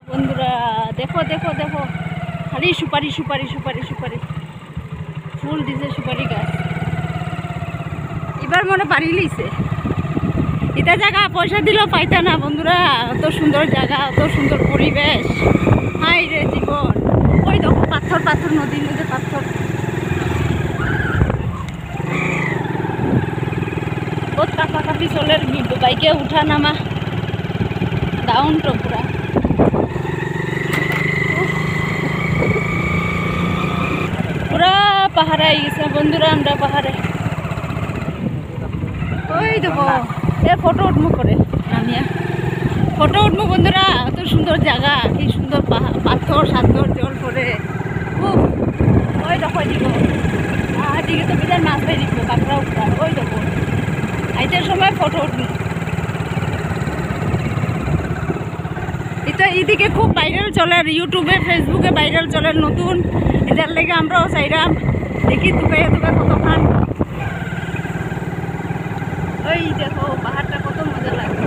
বন্ধুরা দেখো দেখো দেখো খালি সুপারি সুপারি সুপারি সুপারি ফুল দিছে সুপারি গাছ। এবার মনে পারি লিছে এটা জায়গা পয়সা দিলেও পাইতা না বন্ধুরা। অত সুন্দর জায়গা, অত সুন্দর পরিবেশ, হাই রে জীবন। ওই দেখো পাথর পাথর, নদীর মধ্যে পাথর। বহুত কাপাকাপি চলে, বাইকে উঠা নামা ডাউন তো পুরা। পুরা পাহাড়ে আই গেছে বন্ধুরা, আমরা পাহাড়ে। ওই দেখো এ ফটো উঠমু করে নামিয়া ফটো উঠমু বন্ধুরা। এত সুন্দর জায়গা, কি সুন্দর পাথর সাথর জল পরে। ওই দেখো দিব দিকে তো বিদার মাছ পাই দিব কাঁকড়া উঠা। ওই দেখো আইটার সময় ফটো উঠমু। এটা এইদিকে খুব ভাইরাল চলে, ইউটিউবে ফেসবুকে ভাইরাল চলে নতুন। এটার লেগে আমরাও চাইলাম দেখি দুবে দুবে কত খান। ওই দেখো পাহাড়টা কত মজা লাগে,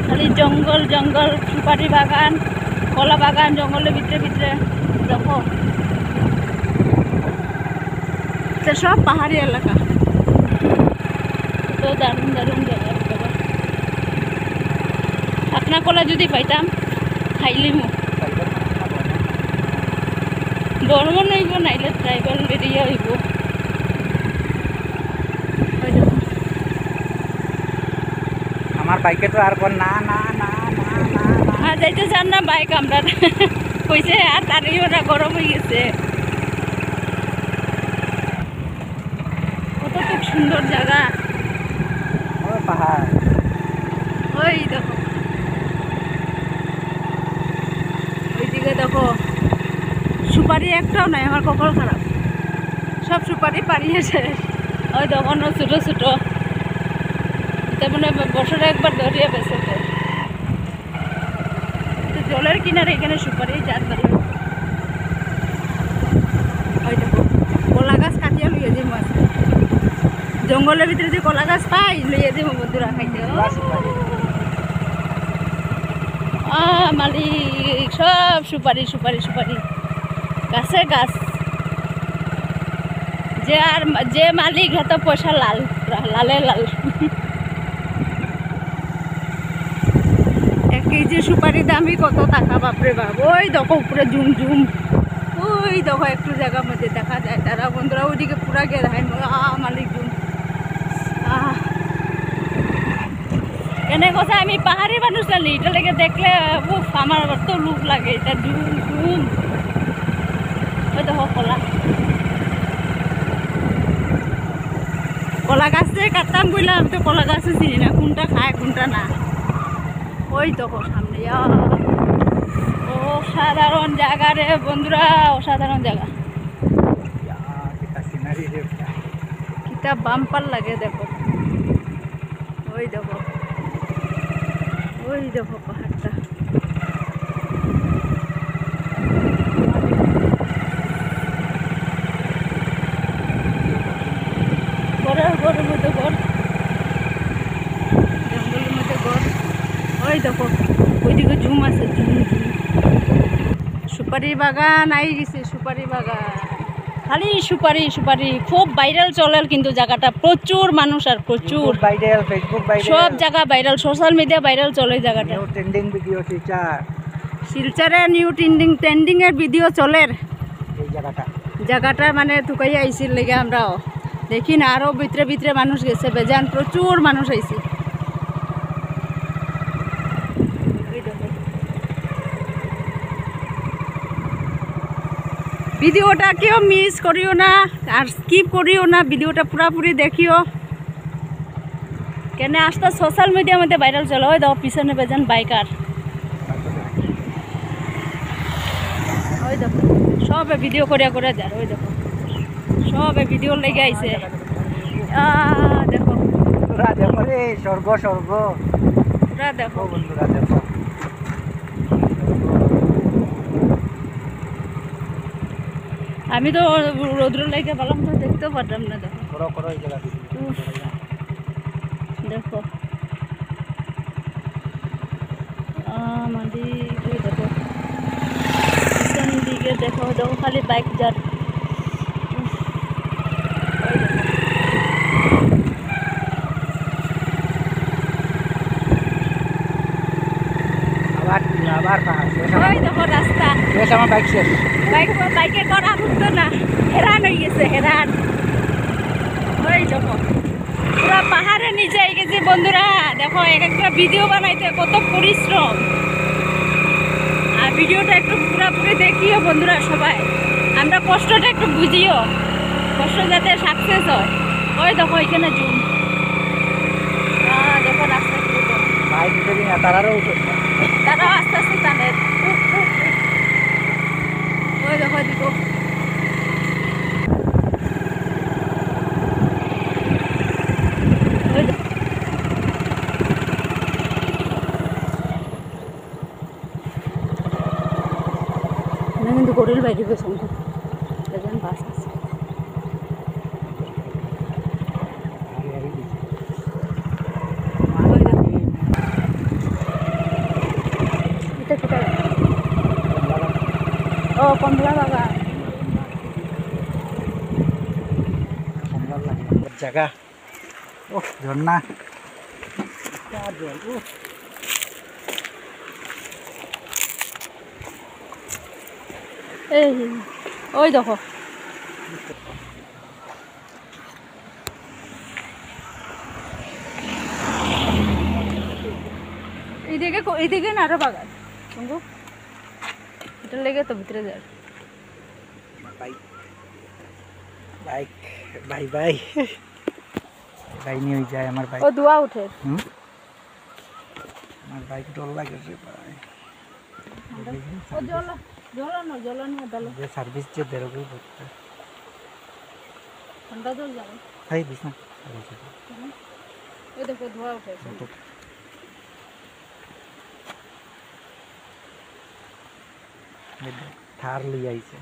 খালি জঙ্গল জঙ্গল, সুপারি বাগান, কলা বাগান, জঙ্গলের ভিতরে ভিতরে দেখো। সব পাহাড়ি এলাকা, তো দারুণ দারুণ জায়গা। আপনার কলা যদি পাইতাম খাইলিমু, বর্মন হইব নাইলে ট্রাইবাল এরিয়া হইব। আমার বাইকে তো আর না না না না আর যাইতে চান না বাইক আমরা কইছে, আর তারই ওরা গরম হয়ে গেছে। কত খুব সুন্দর জায়গা, পাহাড়। ওই দেখো ওইদিকে দেখো সুপারি একটাও নাই। আমার কপাল খারাপ, সব সুপারি পাড়িয়ে শেষ। ওই দেখো ছোটো ছোটো, তেমন বছরে একবার ধরিয়ে বেছে। জলের কিনারে এখানে সুপারি জাত ভালো। ওই দেখো কলা গাছ কাটিয়ে লইয়ে যাবো আজকে, জঙ্গলের ভিতরে যে কলা গাছ পাই লইয়ে যাবো বন্ধুরা খাইতে। মালিক সব সুপারি সুপারি সুপারি, গাছে গাছ। যে মালিক এত পয়সা লাল লালে লাল। এক কেজি সুপারি দামই কত টাকা, বাপরে বাপ। ওই দেখো উপরে জুম জুম, ওই দেখো একটু জায়গার মধ্যে দেখা যায় তারা বন্ধুরা। ওইদিকে পুরা গিয়ে দেখায় মালিক জুম। এনে কথা আমি পাহাড়ি মানুষ জানি, এটা লেগে দেখলে আমার তো লুক লাগে। এটা জুম জুম। ওই দেখো কলা, কলা গাছে কাটতাম বললাম, আমি তো কলা গাছে চিনি না কোনটা খায় কোনটা না। ওই দেখো সামনে অসাধারণ জায়গা রে বন্ধুরা, অসাধারণ জায়গা। কিতা বাম্পার লাগে দেখো। ওই দেখো ওই দেখো পাহাড়টা। ঘরের মধ্যে ঘর, জঙ্গলের মধ্যে ঘর। ওই দেখো ওইদিকে ঝুম আছে, ঝুম ঝুম। সুপারি বাগান আই গেছে, সুপারি বাগান, খালি সুপারি সুপারি। খুব ভাইরাল চলে কিন্তু জায়গাটা, প্রচুর মানুষ আর প্রচুর ভাইরাল, ফেসবুক ভাইরাল, সব জায়গা ভাইরাল, সোশ্যাল মিডিয়া ভাইরাল চলে জায়গাটা। নিউ ট্রেন্ডিং ভিডিও শিলচরে নিউ ট্রেন্ডিং এর ভিডিও চলে এই জায়গাটা। মানে তুকাই আইছিল লেগে আমরাও দেখি না, আরো ভিতরে ভিতরে মানুষ গেছে বেজান, প্রচুর মানুষ আইছে। ভিডিওটা কেউ মিস করিও না আর স্কিপ করিও না, ভিডিওটা পুরাপুরি দেখিও। কেন আস্তে সোশ্যাল মিডিয়ার মধ্যে ভাইরাল চলে। ওই দেখো পিছনে বেজান বাইকার, ওই দেখো সবে ভিডিও করিয়া করে যায়। ওই দেখো সবে ভিডিও লেগে আইছে। দেখো দেখো রে, স্বর্গ স্বর্গ পুরা দেখো বন্ধুরা, দেখো আমি তো রৌদ্র লেগে পেলাম তো দেখতেও পারতাম না। দেখো দেখো মাদি দেখো পিছন দিকে দেখো দেখো খালি বাইক যার আবার আবার পাহাড় শেষ ওই দেখো রাস্তা শেষ আমার বাইক শেষ বাইকে করা হতো না হেরান হয়ে গেছে হেরান ওই দেখো পুরা পাহাড়ের নিচে গেছে বন্ধুরা দেখো এক একটা ভিডিও বানাইতে কত পরিশ্রম আর ভিডিওটা একটু পুরোপুরি দেখিও বন্ধুরা সবাই আমরা কষ্টটা একটু বুঝিও কষ্ট যাতে সাকসেস হয় ওই দেখো এখানে জুম দেখো রাস্তা কিরকম বাইক উঠে দিন তারারও উঠে তারাও আস্তে আস্তে টানে ওই দেখো দিব ওই দেখো না কিন্তু গরুর বাইরে বেসঙ্গ দেখেন বাস আছে ওই দেখো এটা কোথায় ও কমলা বাগান জায়গা ও ঝর্ণা জল ও এই ওই দেখো এইদিকে না আরো বাগান সঙ্গু এটা লেগে তো ভিতরে যায় bike bike bye bye bye নিয়ে যায় আমার বাইক ও ধোয়া উঠে আমার বাইক ডর লাগে রে ভাই ও জ্বলানো ডালো যে সার্ভিস যে বেরোবে করতে ঠান্ডা জল যাবে তাই দিস না ওই দেখো ধোয়া উঠে থার লিয়ে আইছে